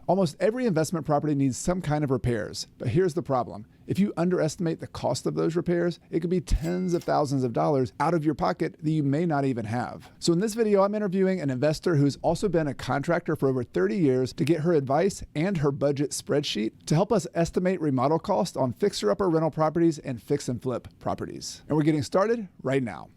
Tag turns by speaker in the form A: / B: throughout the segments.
A: Almost every investment property needs some kind of repairs, but here's the problem. If you underestimate the cost of those repairs, it could be tens of thousands of dollars out of your pocket that you may not even have. So in this video, I'm interviewing an investor who's also been a contractor for over 30 years to get her advice and her budget spreadsheet to help us estimate remodel cost on fixer-upper rental properties and fix and flip properties. And we're getting started right now.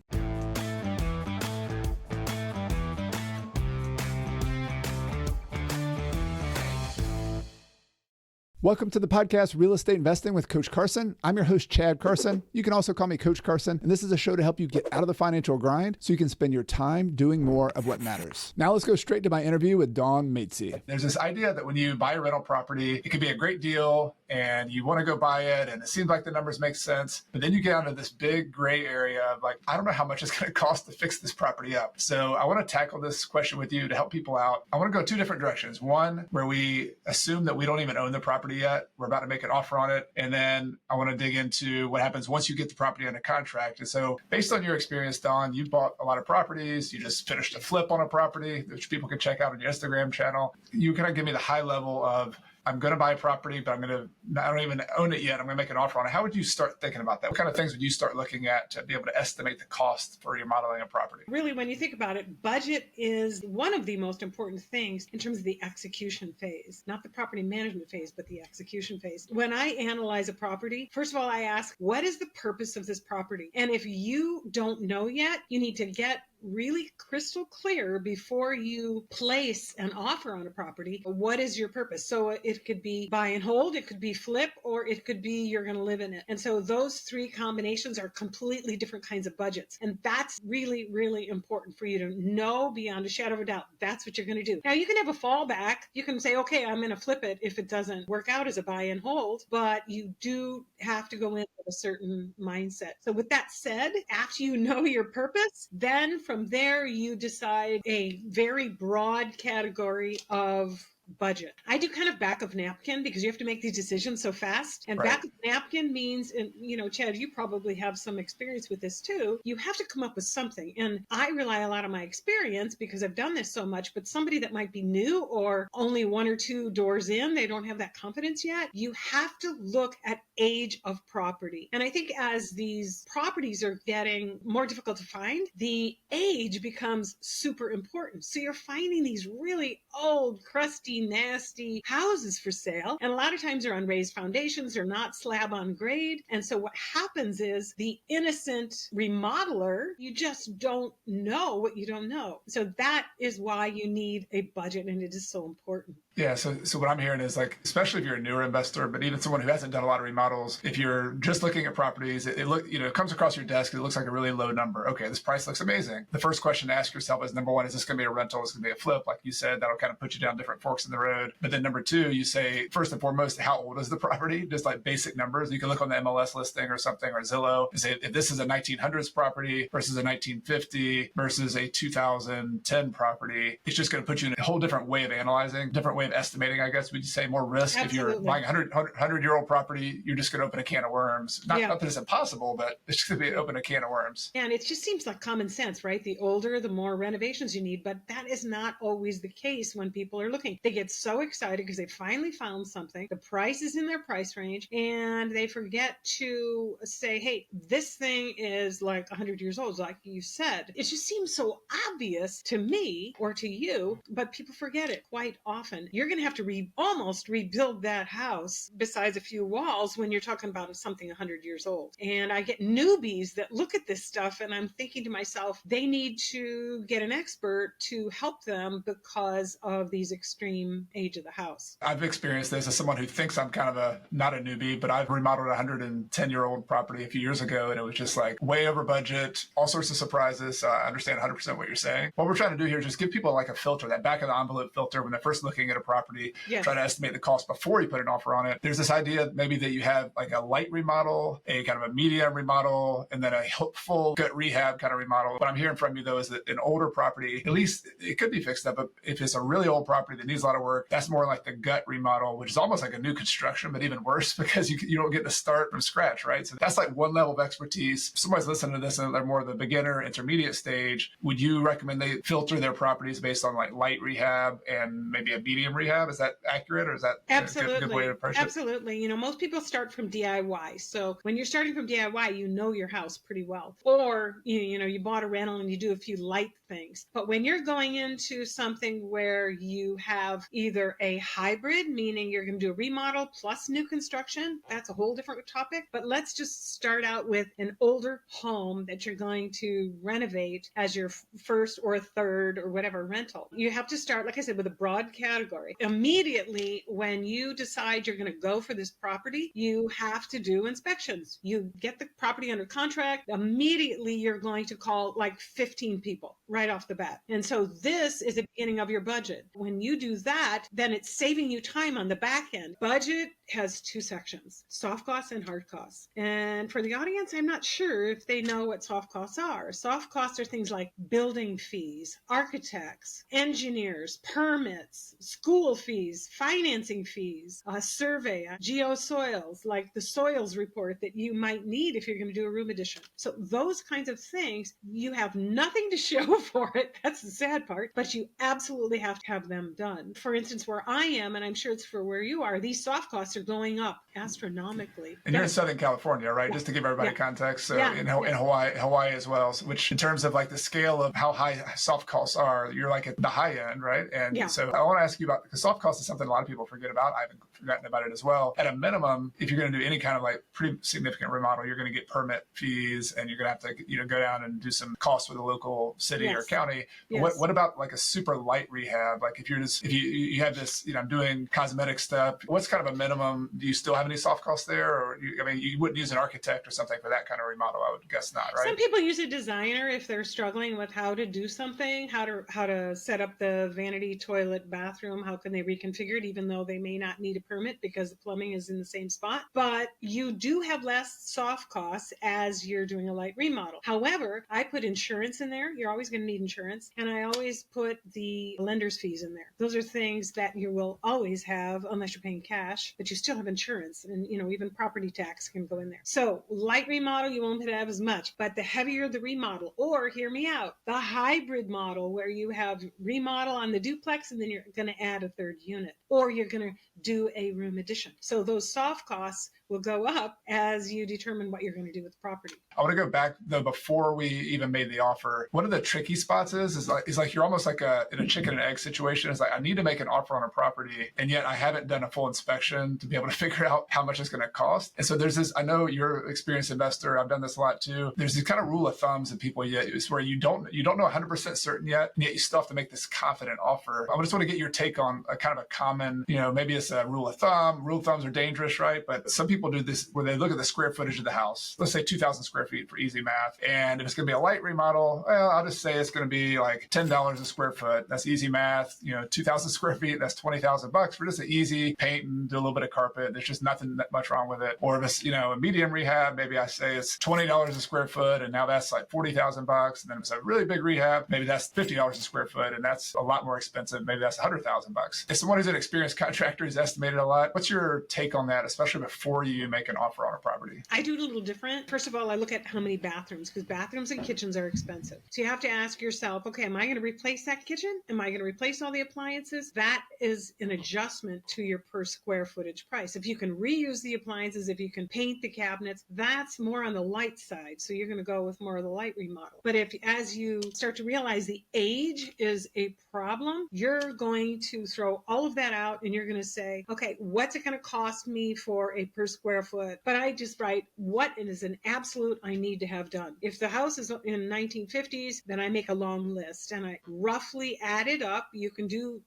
A: Welcome to the podcast, Real Estate Investing with Coach Carson. I'm your host, Chad Carson. You can also call me Coach Carson, and this is a show to help you get out of the financial grind so you can spend your time doing more of what matters. Now let's go straight to my interview with Dawn Matesy.
B: There's this idea that when you buy a rental property, it could be a great deal and you want to go buy it and it seems like the numbers make sense, but then you get into this big gray area of like, I don't know how much it's going to cost to fix this property up. So I want to tackle this question with you to help people out. I want to go two different directions. One, where we assume that we don't even own the property yet. We're about to make an offer on it. And then I want to dig into what happens once you get the property under contract. And so based on your experience, Dawn, you bought a lot of properties. You just finished a flip on a property, which people can check out on your Instagram channel. You kind of give me the high level of, I'm going to buy a property, but I don't even own it yet. I'm going to make an offer on it. How would you start thinking about that? What kind of things would you start looking at to be able to estimate the cost for remodeling a property?
C: Really, when you think about it, budget is one of the most important things in terms of the execution phase, not the property management phase, but the execution phase. When I analyze a property, first of all, I ask, what is the purpose of this property? And if you don't know yet, you need to get really crystal clear before you place an offer on a property. What is your purpose? So it could be buy and hold, it could be flip, or it could be you're going to live in it. And so those three combinations are completely different kinds of budgets. And that's really, really important for you to know beyond a shadow of a doubt. That's what you're going to do. Now you can have a fallback. You can say, okay, I'm going to flip it if it doesn't work out as a buy and hold, but you do have to go in with a certain mindset. So with that said, after you know your purpose, then from there, you decide a very broad category of budget. I do kind of back of napkin because you have to make these decisions so fast. And
B: Right.
C: Back of napkin means, and Chad, you probably have some experience with this too. You have to come up with something. And I rely a lot on my experience because I've done this so much, but somebody that might be new or only one or two doors in, they don't have that confidence yet. You have to look at age of property. And I think as these properties are getting more difficult to find, the age becomes super important. So you're finding these really old, crusty, nasty houses for sale. And a lot of times they're on raised foundations, they're not slab on grade. And so what happens is the innocent remodeler, you just don't know what you don't know. So that is why you need a budget, and it is so important.
B: Yeah, so what I'm hearing is like, especially if you're a newer investor, but even someone who hasn't done a lot of remodels, if you're just looking at properties, it comes across your desk, it looks like a really low number. Okay, this price looks amazing. The first question to ask yourself is, number one, is this going to be a rental? Is it going to be a flip? Like you said, that'll kind of put you down different forks in the road. But then number two, you say, first and foremost, how old is the property? Just like basic numbers. You can look on the MLS listing or something, or Zillow, and say, if this is a 1900s property versus a 1950 versus a 2010 property, it's just going to put you in a whole different way of analyzing, different way of estimating, I guess. Would you say more risk?
C: Absolutely.
B: If you're buying a 100-year-old property, you're just going to open a can of worms. Not that it's impossible, but it's just going to open a can of worms.
C: And it just seems like common sense, right? The older, the more renovations you need, but that is not always the case when people are looking. They get so excited because they finally found something. The price is in their price range, and they forget to say, hey, this thing is like 100 years old, like you said. It just seems so obvious to me or to you, but people forget it quite often. You're going to have to almost rebuild that house besides a few walls when you're talking about something 100 years old. And I get newbies that look at this stuff, and I'm thinking to myself, they need to get an expert to help them because of these extreme age of the house.
B: I've experienced this as someone who thinks I'm kind of not a newbie, but I've remodeled a 110-year-old property a few years ago, and it was just like way over budget, all sorts of surprises. I understand 100% what you're saying. What we're trying to do here is just give people like a filter, that back of the envelope filter when they're first looking at a property, try to estimate the cost before you put an offer on it. There's this idea maybe that you have like a light remodel, a kind of a medium remodel, and then a full gut rehab kind of remodel. What I'm hearing from you though is that an older property, at least it could be fixed up, but if it's a really old property that needs a lot of work, that's more like the gut remodel, which is almost like a new construction, but even worse because you don't get to start from scratch, right? So that's like one level of expertise. If somebody's listening to this and they're more the beginner, intermediate stage, would you recommend they filter their properties based on like light rehab and maybe a medium medium rehab. Is that accurate, or is that a good way to approach it?
C: Absolutely. Most people start from DIY. So when you're starting from DIY, you know your house pretty well. Or, you bought a rental and you do a few light things. But when you're going into something where you have either a hybrid, meaning you're going to do a remodel plus new construction, that's a whole different topic. But let's just start out with an older home that you're going to renovate as your first or third or whatever rental. You have to start, like I said, with a broad category. Immediately, when you decide you're going to go for this property, you have to do inspections. You get the property under contract. Immediately, you're going to call like 15 people right off the bat. And so this is the beginning of your budget. When you do that, then it's saving you time on the back end. Budget has two sections, soft costs and hard costs. And for the audience, I'm not sure if they know what soft costs are. Soft costs are things like building fees, architects, engineers, permits, school fees, financing fees, a survey, geosoils, like the soils report that you might need if you're going to do a room addition. So those kinds of things, you have nothing to show for it. That's the sad part, but you absolutely have to have them done. For instance, where I am, and I'm sure it's for where you are, these soft costs are going up astronomically.
B: And you're in Southern California, right? Yeah. Just to give everybody context. So in Hawaii as well, which in terms of like the scale of how high soft costs are, you're like at the high end, right? And so I want to ask you about, because soft costs is something a lot of people forget about. I haven't forgotten about it as well. At a minimum, if you're going to do any kind of like pretty significant remodel, you're going to get permit fees, and you're going to have to go down and do some costs with a local city or county. Yes. What about like a super light rehab? Like if you have this, I'm doing cosmetic stuff. What's kind of a minimum? Do you still have any soft costs there, or you wouldn't use an architect or something for that kind of remodel? I would guess not, right?
C: Some people use a designer if they're struggling with how to do something, how to set up the vanity toilet bathroom. How can they reconfigure it, even though they may not need a permit because the plumbing is in the same spot? But you do have less soft costs as you're doing a light remodel. However, I put insurance in there. You're always going to need insurance. And I always put the lender's fees in there. Those are things that you will always have unless you're paying cash, but you still have insurance, and even property tax can go in there. So light remodel, you won't have as much, but the heavier the remodel, or hear me out, the hybrid model where you have remodel on the duplex and then you're going to add a third unit, or you're going to do a room addition. So those soft costs will go up as you determine what you're going to do with the property.
B: I want to go back though, before we even made the offer. One of the tricky spots is like you're almost like in a chicken and egg situation. It's like, I need to make an offer on a property, and yet I haven't done a full inspection to be able to figure out how much it's going to cost. And so there's this, I know you're an experienced investor. I've done this a lot too. There's these kind of rule of thumbs that people use where you don't know 100% certain yet, and yet you still have to make this confident offer. I just want to get your take on a kind of a common, maybe it's a rule of thumb. Rule of thumbs are dangerous, right? But some people do this where they look at the square footage of the house. Let's say 2,000 square feet for easy math. And if it's going to be a light remodel, well, I'll just say it's going to be like $10 a square foot. That's easy math. 2,000 square feet, that's $20,000 for just an easy paint and do a little bit of carpet. There's just nothing that much wrong with it. Or if it's, a medium rehab, maybe I say it's $20 a square foot, and now that's like $40,000. And then if it's a really big rehab, maybe that's $50 a square foot, and that's a lot more expensive. Maybe that's $100,000. As someone who's an experienced contractor who's estimated a lot, what's your take on that, especially before you make an offer on a property?
C: I do it a little different. First of all, I look at how many bathrooms, because bathrooms and kitchens are expensive. So you have to ask yourself, okay, am I going to replace that kitchen? Am I going to replace all the appliances? That is an adjustment to your per square footage price. If you can reuse the appliances, if you can paint the cabinets, that's more on the light side. So you're going to go with more of the light remodel. But as you start to realize the age is a problem, you're going to throw all of that out and you're going to say, okay, what's it going to cost me for a per square foot? But I just write what is an absolute I need to have done. If the house is in 1950s, then I make a long list and I roughly add it up. You can do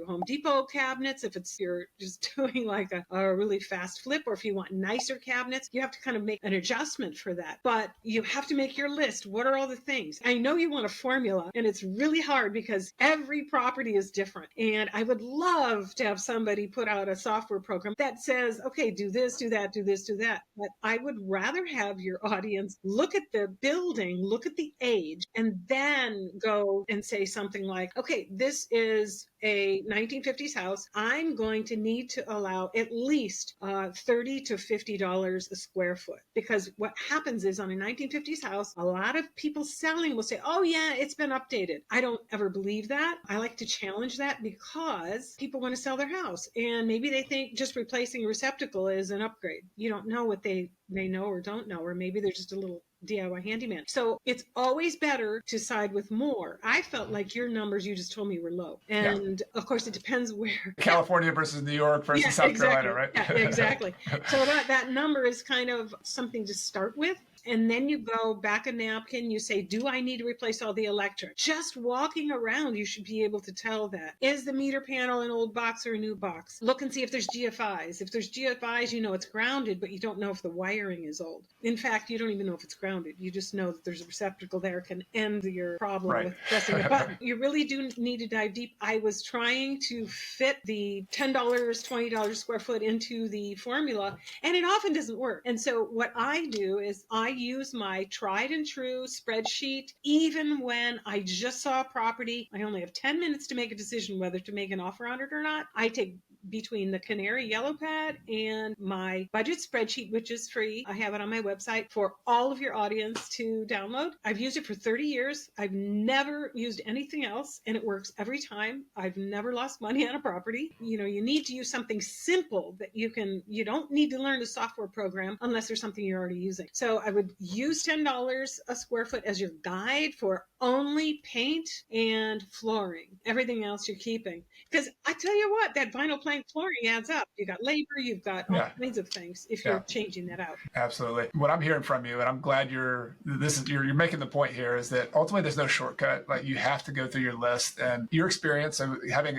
C: Home Depot cabinets if you're just doing like a really fast flip, or if you want nicer cabinets, you have to kind of make an adjustment for that. But you have to make your list. What are all the things? I know you want a formula, and it's really hard because every property is different. And I would love to have somebody put out a software program that says, okay, do this, do that. that, do this, do that. But I would rather have your audience look at the building, look at the age, and then go and say something like, okay, this is a 1950s house. I'm going to need to allow at least $30 to $50 a square foot. Because what happens is on a 1950s house, a lot of people selling will say, oh yeah, it's been updated. I don't ever believe that. I like to challenge that because people want to sell their house. And maybe they think just replacing a receptacle is an upgrade. You don't know what they know or don't know, or maybe they're just a little DIY handyman. So it's always better to side with more. I felt like your numbers you just told me were low. And of course, it depends where.
B: California versus New York versus South Carolina, right?
C: Yeah, exactly. So that number is kind of something to start with. And then you go back a napkin, you say, do I need to replace all the electric? Just walking around, you should be able to tell that. Is the meter panel an old box or a new box? Look and see if there's GFIs. If there's GFIs, you know it's grounded, but you don't know if the wiring is old. In fact, you don't even know if it's grounded. You just know that there's a receptacle there can end your problem with pressing a button. You really do need to dive deep. I was trying to fit the $10, $20 square foot into the formula, and it often doesn't work. And so what I do is I use my tried and true spreadsheet. Even when I just saw a property, I only have 10 minutes to make a decision whether to make an offer on it or not. I take between the Canary Yellow Pad and my budget spreadsheet, which is free. I have it on my website for all of your audience to download. I've used it for 30 years. I've never used anything else, and it works every time. I've never lost money on a property. You know, you need to use something simple that you don't need to learn a software program unless there's something you're already using. So I would use $10 a square foot as your guide for only paint and flooring. Everything else you're keeping. Because I tell you what, that vinyl plank flooring adds up. You got labor, you've got all kinds of things if you're changing that out.
B: Absolutely. What I'm hearing from you, and I'm glad you're making the point here, is that ultimately there's no shortcut. Like, you have to go through your list, and your experience of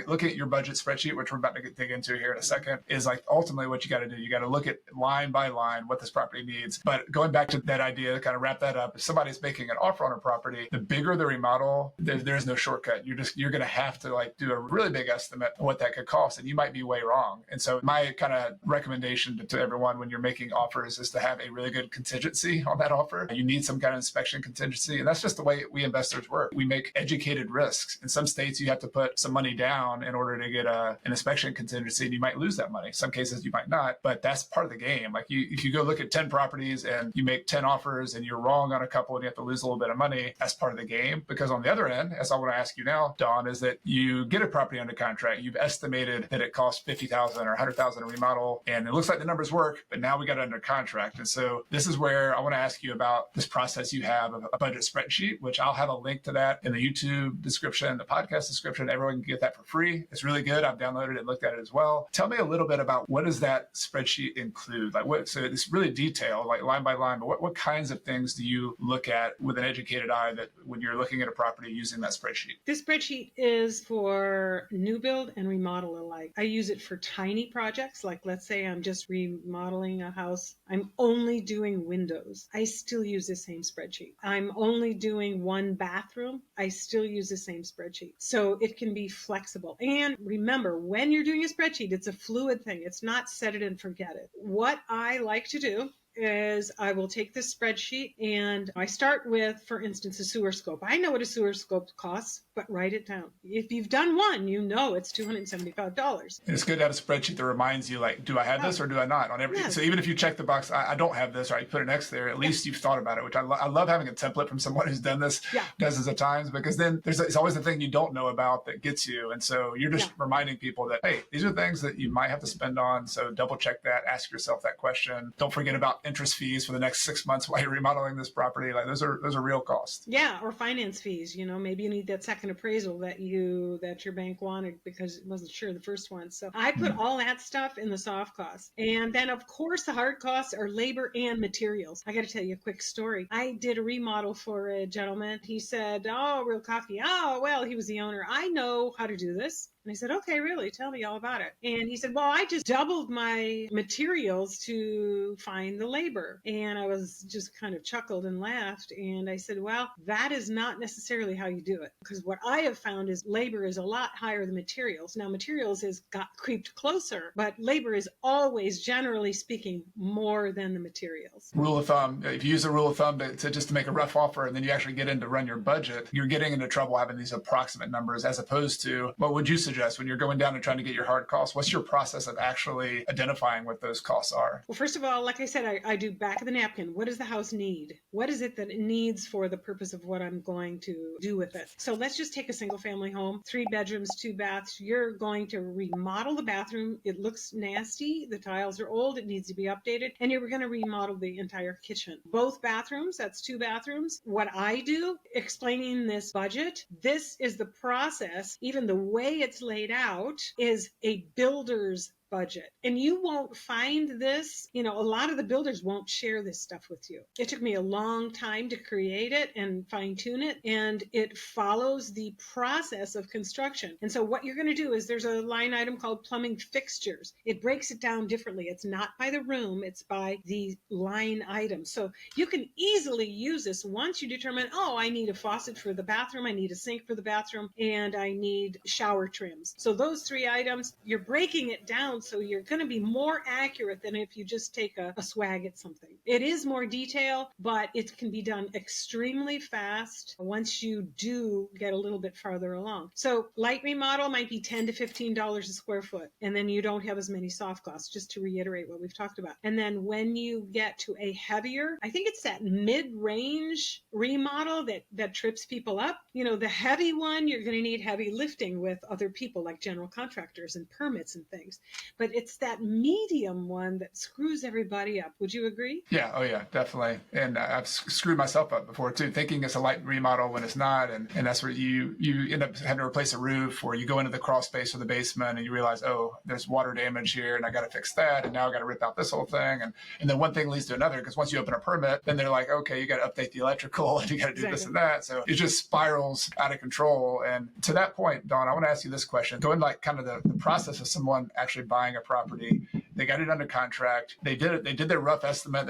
B: looking at your budget spreadsheet, which we're about to dig into here in a second, is like ultimately what you got to do. You got to look at line by line what this property needs. But going back to that idea, to kind of wrap that up, if somebody's making an offer on a property, the bigger the remodel, there's no shortcut. You're going to have to like do a really big estimate of what that could cost, and you might be way wrong. And so my kind of recommendation to everyone when you're making offers is to have a really good contingency on that offer. You need some kind of inspection contingency, and that's just the way we investors work. We make educated risks. In some states, you have to put some money down in order to get an inspection contingency, and you might lose that money. Some cases you might not, but that's part of the game. Like, if you go look at 10 properties and you make 10 offers and you're wrong on a couple and you have to lose a little bit of money, that's part of the game. Because on the other end, as I want to ask you now, Dawn, is that you get a property under contract, you've estimated that it costs $50,000 or $100,000 to remodel, and it looks like the numbers work, but now we got it under contract. And so this is where I want to ask you about this process you have of a budget spreadsheet, which I'll have a link to that in the YouTube description, the podcast description. Everyone can get that for free. It's really good. I've downloaded it and looked at it as well. Tell me a little bit about what does that spreadsheet include? So it's really detailed, like line by line, but what kinds of things do you look at with an educated eye that when you're looking at a property using that spreadsheet?
C: This spreadsheet is for new build and remodel alike. I use it for tiny projects. Like, let's say I'm just remodeling a house. I'm only doing windows. I still use the same spreadsheet. I'm only doing one bathroom. I still use the same spreadsheet. So it can be flexible. And remember, when you're doing a spreadsheet, it's a fluid thing. It's not set it and forget it. What I like to do is I will take this spreadsheet and I start with, for instance, a sewer scope. I know what a sewer scope costs, but write it down. If you've done one, you know it's $275.
B: And it's good to have a spreadsheet that reminds you, like, do I have this or do I not? On every, So even if you check the box, I don't have this, or you put an X there, at least you've thought about it, which I love having a template from someone who's done this dozens of times, because then it's always the thing you don't know about that gets you. And so you're just reminding people that, hey, these are things that you might have to spend on. So double check that, ask yourself that question. Don't forget about interest fees for the next 6 months while you're remodeling this property. Like, those are real costs.
C: Yeah, or finance fees. You know, maybe you need that second appraisal that your bank wanted because it wasn't sure the first one. So I put all that stuff in the soft costs. And then of course the hard costs are labor and materials. I got to tell you a quick story. I did a remodel for a gentleman. He said, "Oh, real coffee. Oh, well, he was the owner. I know how to do this." And I said, okay, really? Tell me all about it. And he said, well, I just doubled my materials to find the labor. And I was just kind of chuckled and laughed. And I said, well, that is not necessarily how you do it. Because what I have found is labor is a lot higher than materials. Now, materials has got creeped closer, but labor is always, generally speaking, more than the materials.
B: Rule of thumb, if you use a rule of thumb to just to make a rough offer and then you actually get in to run your budget, you're getting into trouble having these approximate numbers, as opposed to what would you suggest when you're going down and trying to get your hard costs? What's your process of actually identifying what those costs are?
C: Well, first of all, like I said, I do back of the napkin. What does the house need? What is it that it needs for the purpose of what I'm going to do with it? So let's just take a single family home, 3 bedrooms, 2 baths. You're going to remodel the bathroom. It looks nasty. The tiles are old. It needs to be updated. And you're going to remodel the entire kitchen. Both bathrooms, that's 2 bathrooms. What I do, explaining this budget, this is the process. Even the way it's laid out is a builder's budget. And you won't find this, a lot of the builders won't share this stuff with you. It took me a long time to create it and fine tune it, and it follows the process of construction. And so what you're going to do is there's a line item called plumbing fixtures. It breaks it down differently. It's not by the room, it's by the line item. So you can easily use this once you determine, I need a faucet for the bathroom, I need a sink for the bathroom, and I need shower trims. So those 3 items, you're breaking it down so you're going to be more accurate than if you just take a swag at something. It is more detail, but it can be done extremely fast once you do get a little bit farther along. So light remodel might be $10 to $15 a square foot, and then you don't have as many soft costs, just to reiterate what we've talked about. And then when you get to a heavier, I think it's that mid-range remodel that trips people up. The heavy one, you're going to need heavy lifting with other people like general contractors and permits and things. But it's that medium one that screws everybody up. Would you agree?
B: Yeah. Oh, yeah, definitely. And I've screwed myself up before, too, thinking it's a light remodel when it's not. And that's where you end up having to replace a roof, or you go into the crawl space of the basement and you realize, there's water damage here and I got to fix that. And now I got to rip out this whole thing. And then one thing leads to another, because once you open a permit, then they're like, okay, you got to update the electrical and you got to do this and that. So it just spirals out of control. And to that point, Dawn, I want to ask you this question. Going kind of the process of someone actually buying a property, they got it under contract. They did their rough estimate.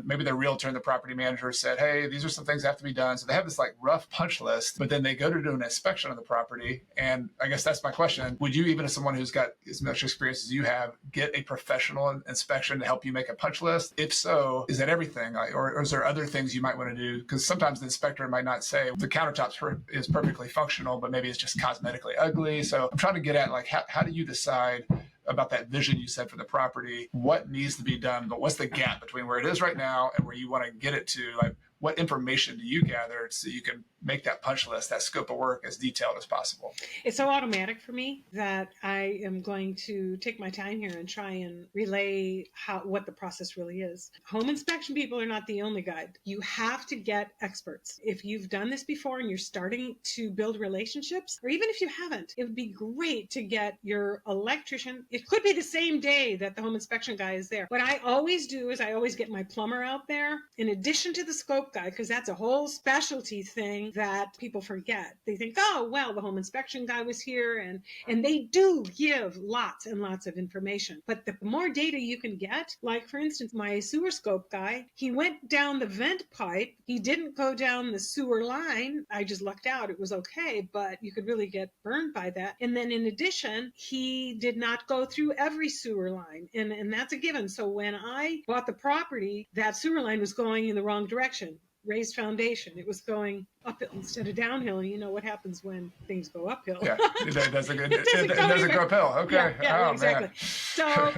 B: Maybe their realtor and the property manager said, hey, these are some things that have to be done. So they have this rough punch list, but then they go to do an inspection of the property. And I guess that's my question. Would you, even as someone who's got as much experience as you have, get a professional inspection to help you make a punch list? If so, is that everything? Or is there other things you might want to do? Because sometimes the inspector might not say the countertop is perfectly functional, but maybe it's just cosmetically ugly. So I'm trying to get at how do you decide about that vision you said for the property, what needs to be done, but what's the gap between where it is right now and where you want to get it to? What information do you gather so you can make that punch list, that scope of work, as detailed as possible?
C: It's so automatic for me that I am going to take my time here and try and relay what the process really is. Home inspection people are not the only guide. You have to get experts. If you've done this before and you're starting to build relationships, or even if you haven't, it would be great to get your electrician. It could be the same day that the home inspection guy is there. What I always do is I always get my plumber out there, in addition to the scope guy, because that's a whole specialty thing that people forget. They think, the home inspection guy was here, and they do give lots and lots of information. But the more data you can get, like for instance, my sewer scope guy, he went down the vent pipe. He didn't go down the sewer line. I just lucked out. It was okay, but you could really get burned by that. And then in addition, he did not go through every sewer line. And that's a given. So when I bought the property, that sewer line was going in the wrong direction. Raised foundation. It was going uphill instead of downhill. And you know what happens when things go uphill.
B: Yeah, it doesn't go uphill. Okay.
C: Yeah, exactly.
B: Man.
C: So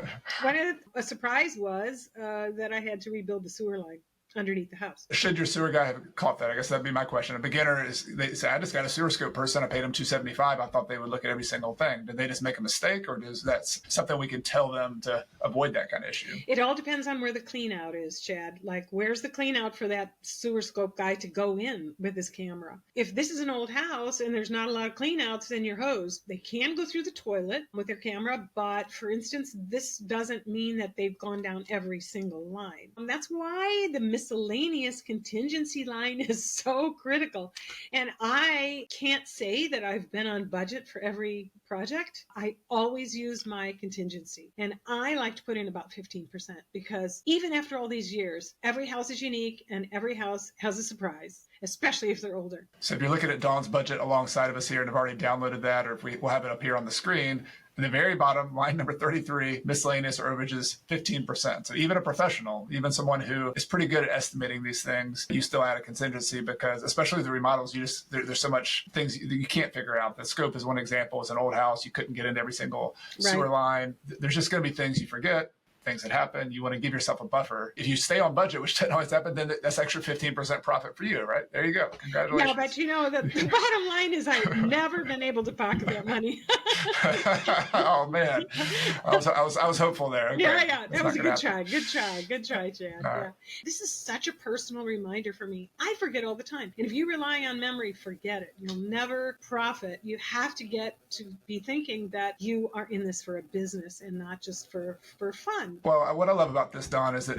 C: a surprise was that I had to rebuild the sewer line underneath the house.
B: Should your sewer guy have caught that? I guess that'd be my question. A beginner they say, I just got a sewer scope person. I paid them $275. I thought they would look at every single thing. Did they just make a mistake, or is that something we can tell them to avoid that kind of issue?
C: It all depends on where the clean out is, Chad. Where's the clean out for that sewer scope guy to go in with his camera? If this is an old house and there's not a lot of clean outs, then you're hosed. They can go through the toilet with their camera, but for instance, this doesn't mean that they've gone down every single line. That's why the miscellaneous contingency line is so critical. And I can't say that I've been on budget for every project. I always use my contingency, and I like to put in about 15% because even after all these years, every house is unique and every house has a surprise, especially if they're older.
B: So if you're looking at Dawn's budget alongside of us here and have already downloaded that, or if we'll have it up here on the screen, in the very bottom, line number 33, miscellaneous or overages, 15%. So even a professional, even someone who is pretty good at estimating these things, you still add a contingency because, especially the remodels, there's so much things that you can't figure out. The scope is one example. It's an old house. You couldn't get into every single sewer line. There's just going to be things you forget. Things that happen, you want to give yourself a buffer. If you stay on budget, which doesn't always happen, then that's extra 15% profit for you, right? There you go. Congratulations.
C: Yeah, but the bottom line is I've never been able to pocket that money.
B: Oh man, I was hopeful there. Okay.
C: Yeah, that was a good try. Good try, Chad.
B: Right.
C: Yeah. This is such a personal reminder for me. I forget all the time. And if you rely on memory, forget it. You'll never profit. You have to get to be thinking that you are in this for a business and not just for fun.
B: Well, what I love about this, Dawn, is that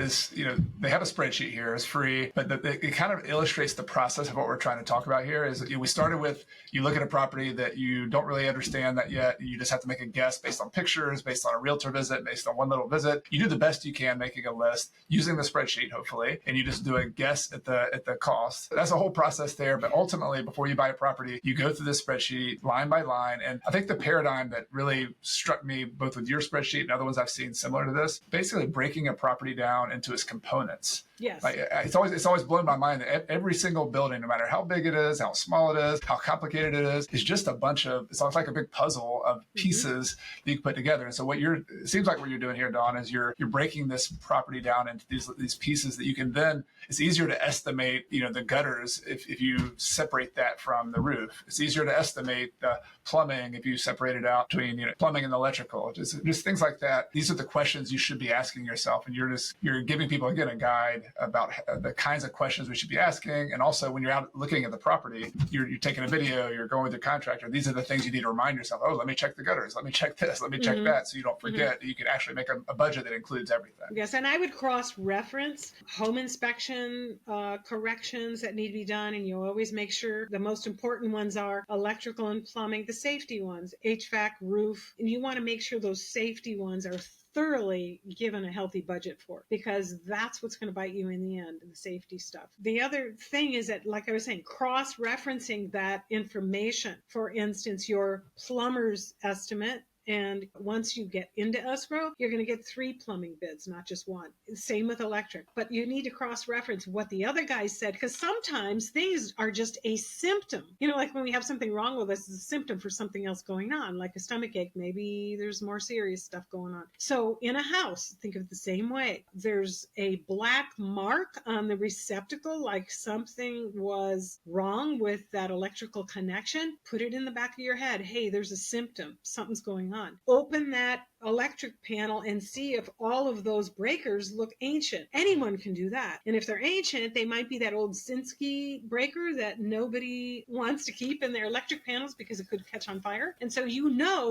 B: they have a spreadsheet here. It's free, but it kind of illustrates the process of what we're trying to talk about here. Is we started with, you look at a property that you don't really understand that yet. You just have to make a guess based on pictures, based on a realtor visit, based on one little visit. You do the best you can making a list using the spreadsheet, hopefully, and you just do a guess at the cost. That's a whole process there. But ultimately, before you buy a property, you go through this spreadsheet line by line. And I think the paradigm that really struck me, both with your spreadsheet and other ones I've seen similar to this, basically breaking a property down into its components.
C: Yes.
B: Like, it's always blown my mind that every single building, no matter how big it is, how small it is, how complicated it is just a bunch of, it's almost like a big puzzle of pieces that you can put together. And so it seems like what you're doing here, Dawn, is you're breaking this property down into these pieces that you can then, it's easier to estimate, the gutters if you separate that from the roof. It's easier to estimate the plumbing if you separate it out between plumbing and electrical. Just things like that. These are the questions you should be asking yourself, and you're giving people, again, a guide about the kinds of questions we should be asking. And also, when you're out looking at the property, you're taking a video, you're going with the contractor. These are the things you need to remind yourself. Oh, let me check the gutters. Let me check this. Let me check that. So you don't forget that you can actually make a budget that includes everything.
C: Yes, and I would cross-reference home inspection corrections that need to be done. And you always make sure the most important ones are electrical and plumbing, the safety ones, HVAC, roof. And you want to make sure those safety ones are thoroughly given a healthy budget for, because that's what's going to bite you in the end, the safety stuff. The other thing is that, like I was saying, cross-referencing that information. For instance, your plumber's estimate. And once you get into escrow, you're going to get 3 plumbing bids, not just one. Same with electric. But you need to cross-reference what the other guy said, because sometimes things are just a symptom. Like when we have something wrong with us, it's a symptom for something else going on, like a stomach ache. Maybe there's more serious stuff going on. So in a house, think of it the same way. There's a black mark on the receptacle, like something was wrong with that electrical connection. Put it in the back of your head. Hey, there's a symptom. Something's going on. Open that electric panel and see if all of those breakers look ancient. Anyone can do that. And if they're ancient, they might be that old Sinsky breaker that nobody wants to keep in their electric panels because it could catch on fire. And so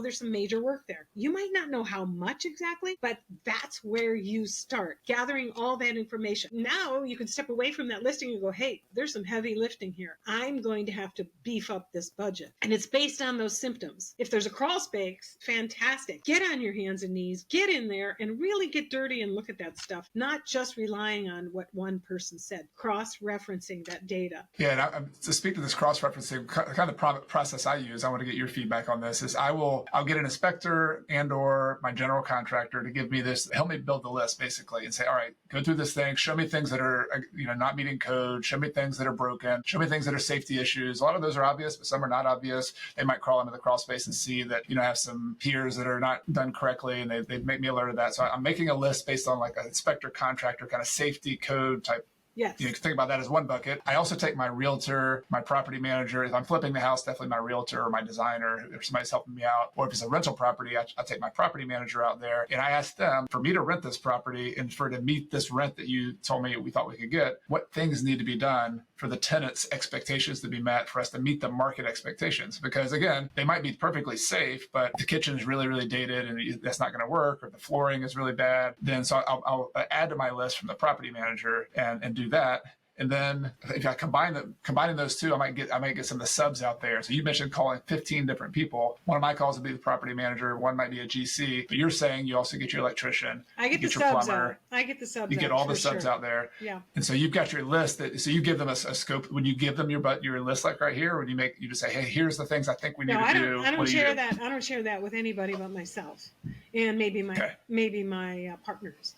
C: there's some major work there. You might not know how much exactly, but that's where you start gathering all that information. Now you can step away from that listing and go, hey, there's some heavy lifting here. I'm going to have to beef up this budget. And it's based on those symptoms. If there's a crawl space, fantastic. Get on your hands and knees, get in there and really get dirty and look at that stuff, not just relying on what one person said, cross-referencing that data.
B: Yeah, and to speak to this cross-referencing, kind of the process I use, I want to get your feedback on this, is I'll get an inspector and or my general contractor to give me this, help me build the list basically, and say, all right, go through this thing, show me things that are not meeting code, show me things that are broken, show me things that are safety issues. A lot of those are obvious, but some are not obvious. They might crawl into the crawl space and see that I have some piers that are not done correctly, and they make me alert of that. So I'm making a list based on like an inspector contractor kind of safety code type.
C: Yes.
B: You can think about that as one bucket. I also take my realtor, my property manager. If I'm flipping the house, definitely my realtor or my designer, if somebody's helping me out. Or if it's a rental property, I take my property manager out there and I ask them, for me to rent this property and for to meet this rent that you told me we thought we could get, what things need to be done for the tenant's expectations to be met for us to meet the market expectations? Because again, they might be perfectly safe, but the kitchen is really, really dated and that's not going to work, or the flooring is really bad. Then so I'll add to my list from the property manager and do do that. And then if I combining those two, I might get some of the subs out there. So you mentioned calling 15 different people. One of my calls would be the property manager. One might be a GC. But you're saying you also get your electrician.
C: I get the
B: your
C: subs
B: plumber.
C: out. I get the subs.
B: You get
C: out
B: all the
C: for
B: subs
C: sure.
B: out there.
C: Yeah.
B: And so you've got your list. So you give them a scope. When you give them your list, like right here, when you just say, hey, here's the things I think we need to do.
C: I don't share that. I don't share that with anybody but myself, and maybe my partners.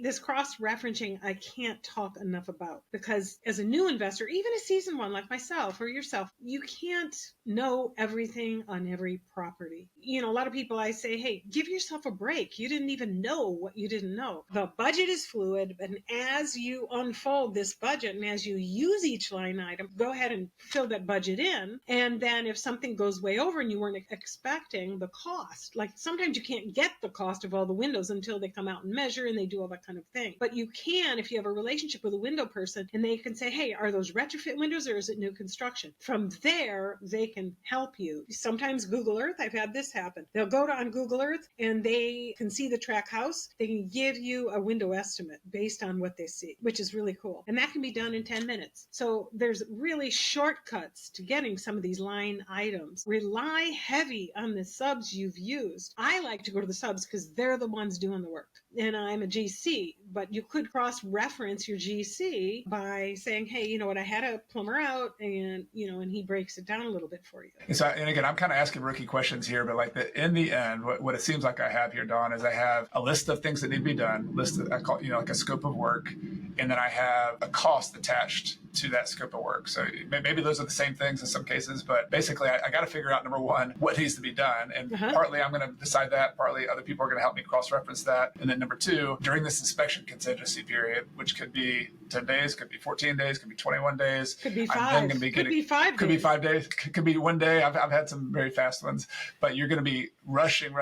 C: This cross-referencing I can't talk enough about, because as a new investor, even a seasoned one like myself or yourself, you can't know everything on every property. A lot of people, I say, hey, give yourself a break. You didn't even know what you didn't know. The budget is fluid, and as you unfold this budget and as you use each line item, go ahead and fill that budget in. And then if something goes way over and you weren't expecting the cost, like sometimes you can't get the cost of all the windows until they come out and measure and they do all that kind of thing. But you can, if you have a relationship with a window person, and they can say, hey, are those retrofit windows or is it new construction? From there, they can help you. Sometimes Google Earth, I've had this happen. They'll go on Google Earth and they can see the track house. They can give you a window estimate based on what they see, which is really cool. And that can be done in 10 minutes. So there's really shortcuts to getting some of these line items. Rely heavy on the subs you've used. I like to go to the subs because they're the ones doing the work. And I'm a GC, but you could cross-reference your GC by saying, hey, you know what, I had a plumber out and he breaks it down a little bit for you.
B: And again, I'm kind of asking rookie questions here, but in the end, what it seems like I have here, Dawn, is I have a list of things that need to be done, I call, like a scope of work, and then I have a cost attached to that scope of work. So maybe those are the same things in some cases, but basically I got to figure out, number one, what needs to be done. And partly I'm going to decide that, partly other people are going to help me cross-reference that. And then number two, during this inspection contingency period, which could be 10 days, could be 14 days, could be 21 days.
C: Could be 5.
B: Could be 5 days. Could be 5 days. Could be 1 day. I've had some very fast ones, but you're going to be rushing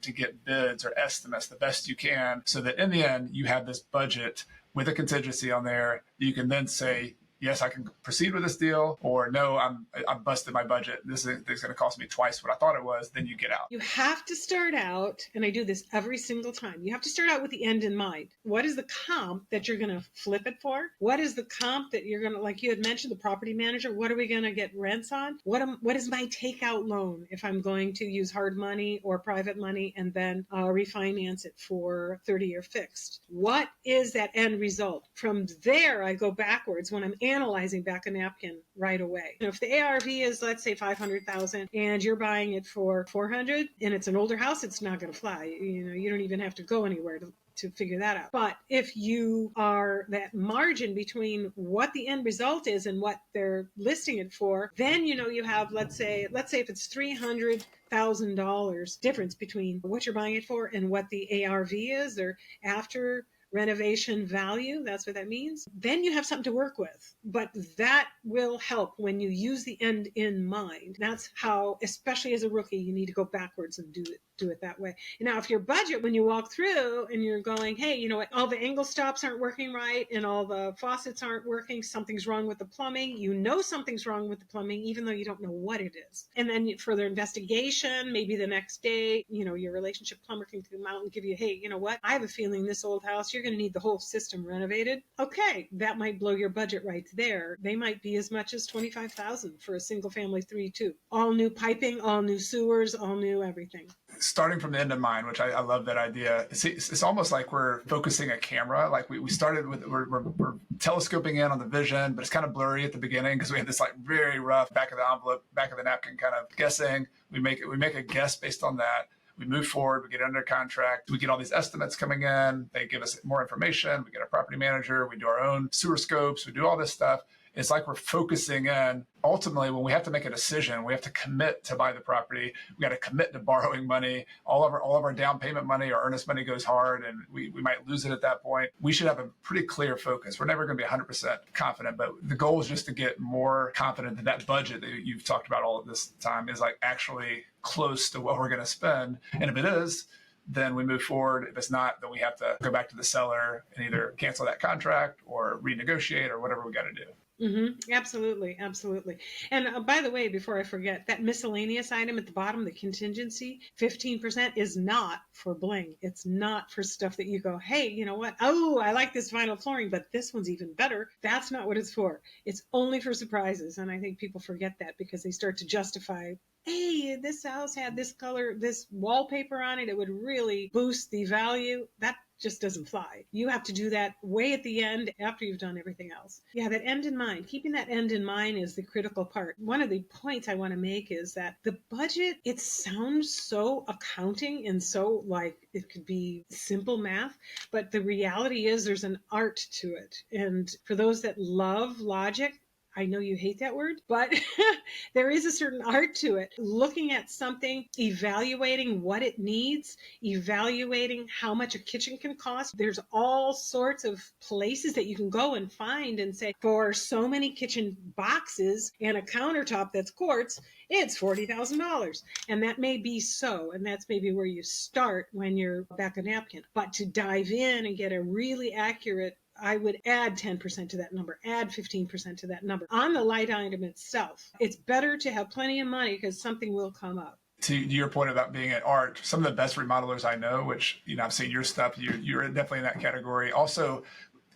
B: to get bids or estimates the best you can, so that in the end you have this budget with a contingency on there. You can then say, yes, I can proceed with this deal, or no, I'm busted my budget. This is going to cost me twice what I thought it was. Then you get out.
C: You have to start out, and I do this every single time. You have to start out with the end in mind. What is the comp that you're going to flip it for? What is the comp that you're going to, like you had mentioned, the property manager, what are we going to get rents on? What is my takeout loan if I'm going to use hard money or private money and then refinance it for 30-year fixed? What is that end result? From there, I go backwards when I'm analyzing back a napkin right away. If the ARV is, let's say, $500,000 and you're buying it for $400,000 and it's an older house, it's not going to fly. You don't even have to go anywhere to figure that out. But if you are that margin between what the end result is and what they're listing it for, then you have, let's say if it's $300,000 difference between what you're buying it for and what the ARV is, or after renovation value, that's what that means, then you have something to work with. But that will help when you use the end in mind. That's how, especially as a rookie, you need to go backwards and do it that way. And now if your budget, when you walk through and you're going, hey, you know what, all the angle stops aren't working right and all the faucets aren't working, something's wrong with the plumbing, something's wrong with the plumbing, even though you don't know what it is. And then further investigation, maybe the next day, your relationship plumber can come out and give you, hey, you know what, I have a feeling this old house, you're going to need the whole system renovated. Okay, that might blow your budget right there. They might be as much as $25,000 for a single family 3-2. All new piping, all new sewers, all new everything.
B: Starting from the end in mind, which I love that idea. It's almost like we're focusing a camera. Like we started with, we're telescoping in on the vision, but it's kind of blurry at the beginning because we had this like very rough back of the envelope, back of the napkin kind of guessing. We make a guess based on that. We move forward, we get under contract, we get all these estimates coming in, they give us more information, we get a property manager, we do our own sewer scopes, we do all this stuff. It's like we're focusing in. Ultimately, when we have to make a decision, we have to commit to buy the property. We got to commit to borrowing money. All of our down payment money or earnest money goes hard, and we might lose it at that point. We should have a pretty clear focus. We're never going to be 100% confident, but the goal is just to get more confident that budget that you've talked about all of this time is like actually close to what we're going to spend. And if it is, then we move forward. If it's not, then we have to go back to the seller and either cancel that contract or renegotiate or whatever we got to do.
C: Absolutely, absolutely. And by the way, before I forget, that miscellaneous item at the bottom, the contingency, 15% is not for bling. It's not for stuff that you go, hey, you know what? Oh, I like this vinyl flooring, but this one's even better. That's not what it's for. It's only for surprises. And I think people forget that because they start to justify, hey, this house had this color, this wallpaper on it. It would really boost the value. That just doesn't fly. You have to do that way at the end after you've done everything else. Yeah, that end in mind. Keeping that end in mind is the critical part. One of the points I want to make is that the budget, it sounds so accounting and so like it could be simple math, but the reality is there's an art to it. And for those that love logic, I know you hate that word, but there is a certain art to it. Looking at something, evaluating what it needs, evaluating how much a kitchen can cost. There's all sorts of places that you can go and find and say, for so many kitchen boxes and a countertop that's quartz, it's $40,000. And that may be so. And that's maybe where you start when you're back a napkin. But to dive in and get a really accurate, I would add 10% to that number, add 15% to that number. On the light item itself, it's better to have plenty of money because something will come up.
B: To your point about being an art, some of the best remodelers I know, which, I've seen your stuff, you're definitely in that category, also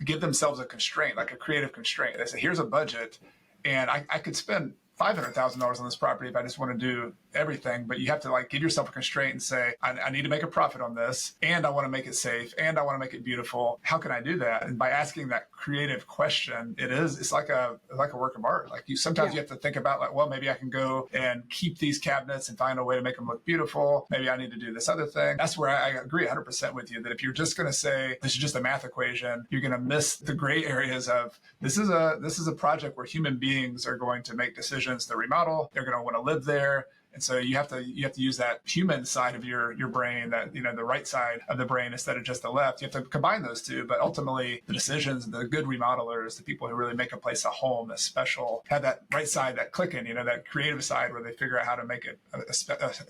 B: give themselves a constraint, like a creative constraint. They say, here's a budget, and I could spend $500,000 on this property if I just want to do everything, but you have to like give yourself a constraint and say, I need to make a profit on this, and I want to make it safe, and I want to make it beautiful. How can I do that? And by asking that creative question, it's like a work of art. Like sometimes you have to think about like, well, maybe I can go and keep these cabinets and find a way to make them look beautiful. Maybe I need to do this other thing. That's where I agree 100% with you that if you're just going to say this is just a math equation, you're going to miss the gray areas of this is a project where human beings are going to make decisions to remodel. They're going to want to live there. And so you have to use that human side of your brain, that, the right side of the brain instead of just the left. You have to combine those two. But ultimately, the decisions, the good remodelers, the people who really make a place a home, a special, have that right side, that clicking, that creative side where they figure out how to make it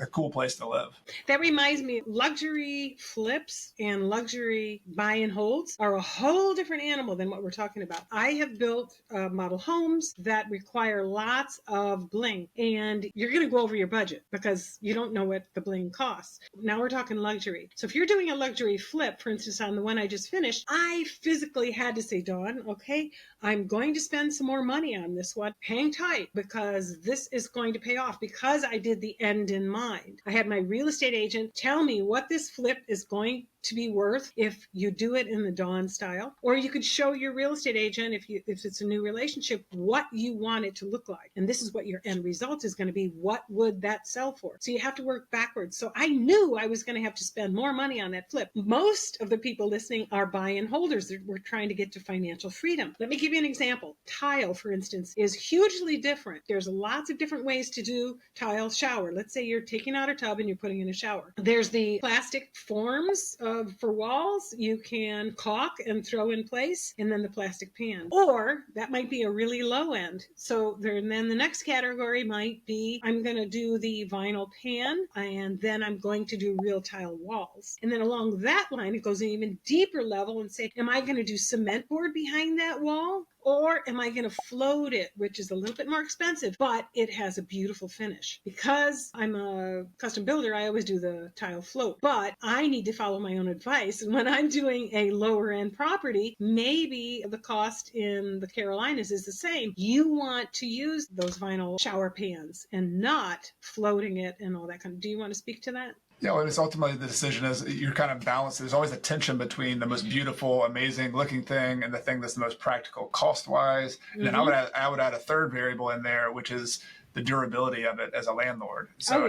B: a cool place to live.
C: That reminds me, luxury flips and luxury buy and holds are a whole different animal than what we're talking about. I have built model homes that require lots of bling, and you're going to go over your budget because you don't know what the bling costs. Now we're talking luxury. So if you're doing a luxury flip, for instance, on the one I just finished, I physically had to say, Dawn, okay, I'm going to spend some more money on this one. Hang tight because this is going to pay off because I did the end in mind. I had my real estate agent tell me what this flip is going to be worth if you do it in the Dawn style, or you could show your real estate agent if it's a new relationship what you want it to look like, and this is what your end result is going to be. What would that sell for? So you have to work backwards. So I knew I was going to have to spend more money on that flip. Most of the people listening are buy-in holders. We're trying to get to financial freedom. Let me give you an example. Tile, for instance, is hugely different. There's lots of different ways to do tile shower. Let's say you're taking out a tub and you're putting in a shower. There's the plastic forms for walls you can caulk and throw in place, and then the plastic pan. Or that might be a really low end. So then the next category might be, I'm going to do the vinyl pan, and then I'm going to do real tile walls. And then along that line, it goes an even deeper level and say, am I going to do cement board behind that wall? Or am I going to float it, which is a little bit more expensive, but it has a beautiful finish. Because I'm a custom builder, I always do the tile float. But I need to follow my own advice. And when I'm doing a lower end property, maybe the cost in the Carolinas is the same. You want to use those vinyl shower pans and not floating it and all that kind of. Do you want to speak to that?
B: Yeah, well, it's ultimately the decision is you're kind of balanced. There's always a tension between the most beautiful, amazing looking thing and the thing that's the most practical cost wise. And then I would add a third variable in there, which is the durability of it as a landlord. So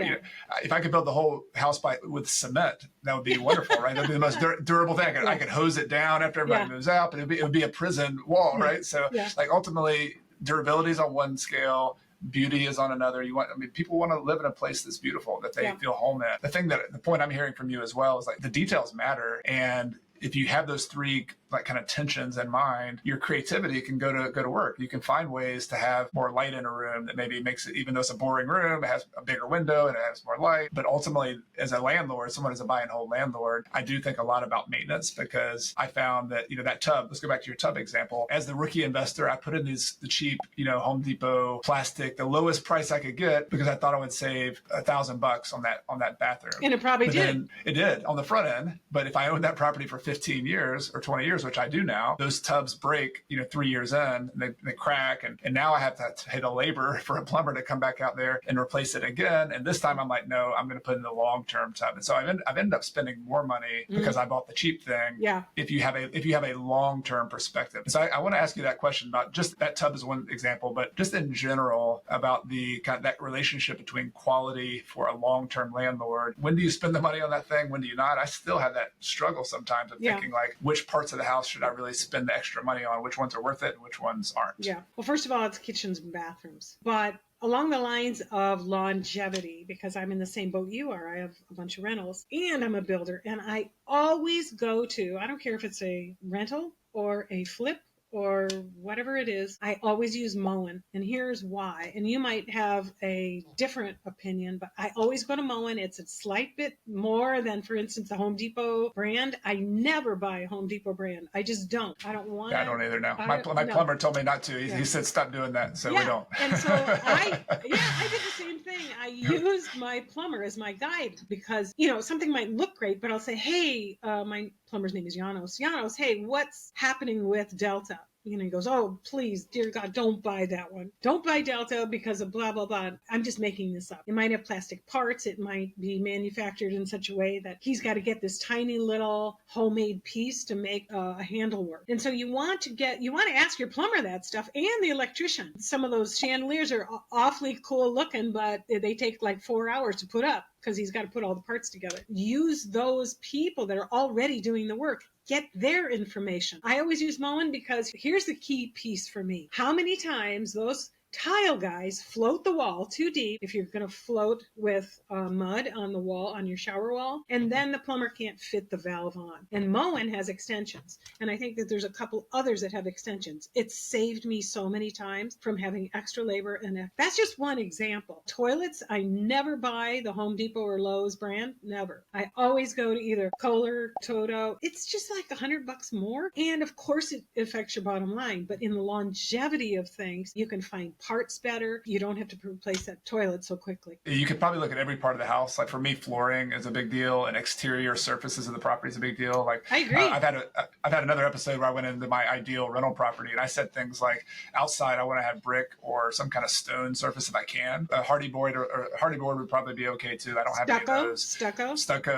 B: if I could build the whole house with cement, that would be wonderful, right? That'd be the most durable thing. I could hose it down after everybody moves out, but it would be a prison wall, right? So like ultimately durability is on one scale, beauty is on another. People want to live in a place that's beautiful, that they feel home at. The point I'm hearing from you as well is like the details matter. And if you have those three like kind of tensions in mind, your creativity can go to work. You can find ways to have more light in a room that maybe makes it, even though it's a boring room, it has a bigger window and it has more light. But ultimately, as a landlord, someone as a buy and hold landlord, I do think a lot about maintenance, because I found that, that tub, let's go back to your tub example. As the rookie investor, I put in the cheap, Home Depot plastic, the lowest price I could get, because I thought I would save $1,000 on that bathroom.
C: And it probably did.
B: It did on the front end. But if I owned that property for 15 years or 20 years, which I do now, those tubs break, 3 years in, and they crack. And now I have to pay the labor for a plumber to come back out there and replace it again. And this time I'm like, no, I'm going to put in the long-term tub. And so I've ended up spending more money because I bought the cheap thing.
C: Yeah.
B: If you have a long-term perspective. So I want to ask you that question about just that tub is one example, but just in general about the kind of that relationship between quality for a long-term landlord. When do you spend the money on that thing? When do you not? I still have that struggle sometimes of thinking like, which parts of the house should I really spend the extra money on? Which ones are worth it and which ones aren't?
C: Yeah. Well, first of all, it's kitchens and bathrooms. But along the lines of longevity, because I'm in the same boat you are, I have a bunch of rentals and I'm a builder, and I always go to, I don't care if it's a rental or a flip or whatever it is, I always use Moen. And here's why. And you might have a different opinion, but I always go to Moen. It's a slight bit more than, for instance, the Home Depot brand. I never buy a Home Depot brand. I just don't. I don't want
B: I don't either now. My plumber told me not to. He said, stop doing that. So we don't.
C: And so I did the same thing. I used my plumber as my guide because, something might look great, but I'll say, hey, my plumber's name is Janos. Janos, hey, what's happening with Delta? He goes, oh, please, dear God, don't buy that one. Don't buy Delta because of blah, blah, blah. I'm just making this up. It might have plastic parts. It might be manufactured in such a way that he's got to get this tiny little homemade piece to make a handle work. And so you want to ask your plumber that stuff and the electrician. Some of those chandeliers are awfully cool looking, but they take like 4 hours to put up, because he's got to put all the parts together. Use those people that are already doing the work. Get their information. I always use Moen because here's the key piece for me. How many times those tile guys float the wall too deep if you're going to float with mud on the wall, on your shower wall, and then the plumber can't fit the valve on. And Moen has extensions. And I think that there's a couple others that have extensions. It's saved me so many times from having extra labor. And that's just one example. Toilets, I never buy the Home Depot or Lowe's brand. Never. I always go to either Kohler, Toto. It's just like $100 more. And of course it affects your bottom line. But in the longevity of things, you can find parts better. You don't have to replace that toilet so quickly.
B: You could probably look at every part of the house. Like for me, flooring is a big deal, and exterior surfaces of the property is a big deal. Like
C: I agree.
B: I've had another episode where I went into my ideal rental property, and I said things like, outside I want to have brick or some kind of stone surface if I can. Hardy board or hardy board would probably be okay too. I don't have any of those.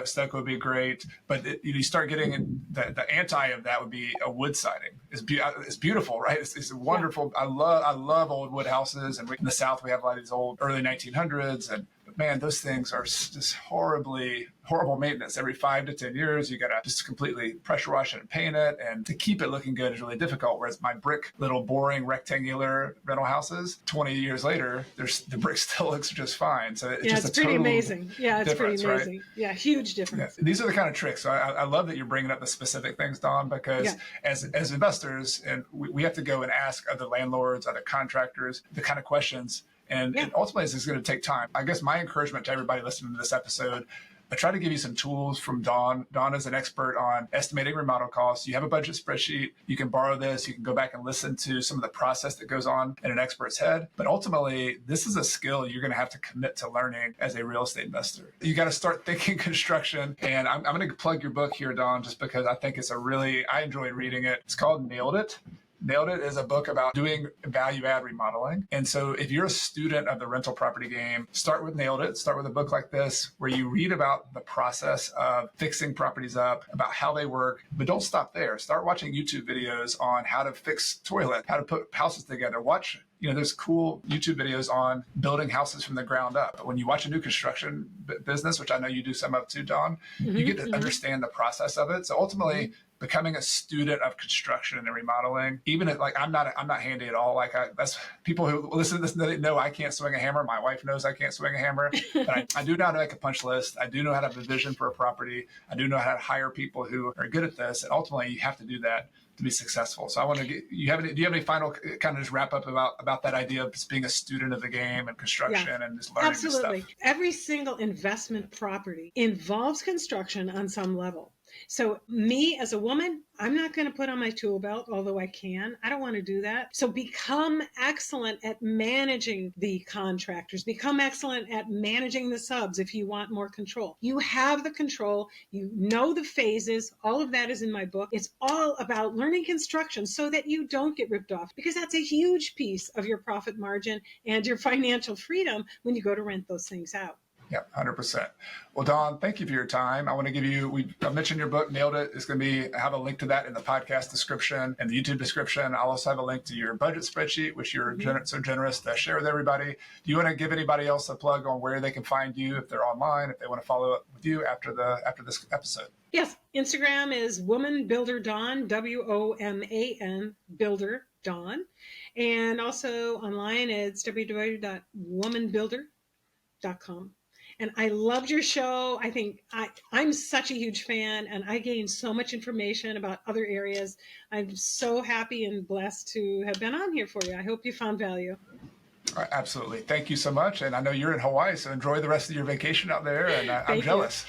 B: Stucco would be great, but you start getting the anti of that would be a wood siding. It's beautiful, right? It's wonderful. Yeah. I love old wood houses, and in the South we have a lot of these old early 1900s, and man, those things are just horrible maintenance. Every 5 to 10 years, you got to just completely pressure wash it and paint it. And to keep it looking good is really difficult. Whereas my brick, little boring rectangular rental houses, 20 years later, the brick still looks just fine. So it's pretty amazing.
C: Yeah, it's pretty amazing. Right? Yeah, huge difference.
B: Yeah. These are the kind of tricks. So I love that you're bringing up the specific things, Dawn, because as investors, and we have to go and ask other landlords, other contractors, the kind of questions. And ultimately, this is going to take time. I guess my encouragement to everybody listening to this episode, I try to give you some tools from Dawn. Dawn is an expert on estimating remodel costs. You have a budget spreadsheet. You can borrow this. You can go back and listen to some of the process that goes on in an expert's head. But ultimately, this is a skill you're going to have to commit to learning as a real estate investor. You got to start thinking construction. And I'm going to plug your book here, Dawn, just because I think I enjoyed reading it. It's called Nailed It. Nailed It is a book about doing value add remodeling. And so if you're a student of the rental property game, start with Nailed It. Start with a book like this, where you read about the process of fixing properties up, about how they work, but don't stop there. Start watching YouTube videos on how to fix toilet, how to put houses together. Watch there's cool YouTube videos on building houses from the ground up. But when you watch a new construction business, which I know you do some of too, Dawn, you get to understand the process of it. So ultimately, becoming a student of construction and remodeling, even if I'm not handy at all. That's people who listen to this know I can't swing a hammer. My wife knows I can't swing a hammer, but I do know how to make a punch list. I do know how to have a vision for a property. I do know how to hire people who are good at this. And ultimately, you have to do that to be successful. So I want to do you have any final kind of just wrap up about that idea of just being a student of the game and construction and just learning this stuff?
C: Every single investment property involves construction on some level. So me as a woman, I'm not going to put on my tool belt, although I can. I don't want to do that. So become excellent at managing the contractors. Become excellent at managing the subs if you want more control. You have the control. You know the phases. All of that is in my book. It's all about learning construction so that you don't get ripped off, because that's a huge piece of your profit margin and your financial freedom when you go to rent those things out.
B: Yeah, 100%. Well, Dawn, thank you for your time. I want to give you, I mentioned your book, Nailed It. It's going to have a link to that in the podcast description and the YouTube description. I'll also have a link to your budget spreadsheet, which you're so generous to share with everybody. Do you want to give anybody else a plug on where they can find you if they're online, if they want to follow up with you after this episode?
C: Yes. Instagram is Woman Builder Dawn, WOMAN Builder Dawn. And also online, it's www.womanbuilder.com. And I loved your show. I think I'm such a huge fan, and I gained so much information about other areas. I'm so happy and blessed to have been on here for you. I hope you found value.
B: Absolutely. Thank you so much. And I know you're in Hawaii, so enjoy the rest of your vacation out there. And I'm jealous.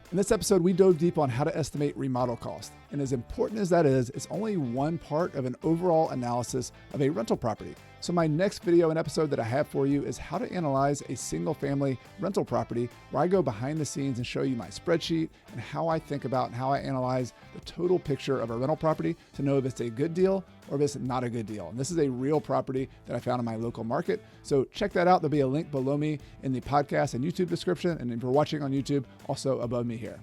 A: In this episode, we dove deep on how to estimate remodel cost. And as important as that is, it's only one part of an overall analysis of a rental property. So my next video and episode that I have for you is how to analyze a single family rental property, where I go behind the scenes and show you my spreadsheet and how I think about and how I analyze the total picture of a rental property to know if it's a good deal or if it's not a good deal. And this is a real property that I found in my local market. So check that out. There'll be a link below me in the podcast and YouTube description. And if you're watching on YouTube, also above me here.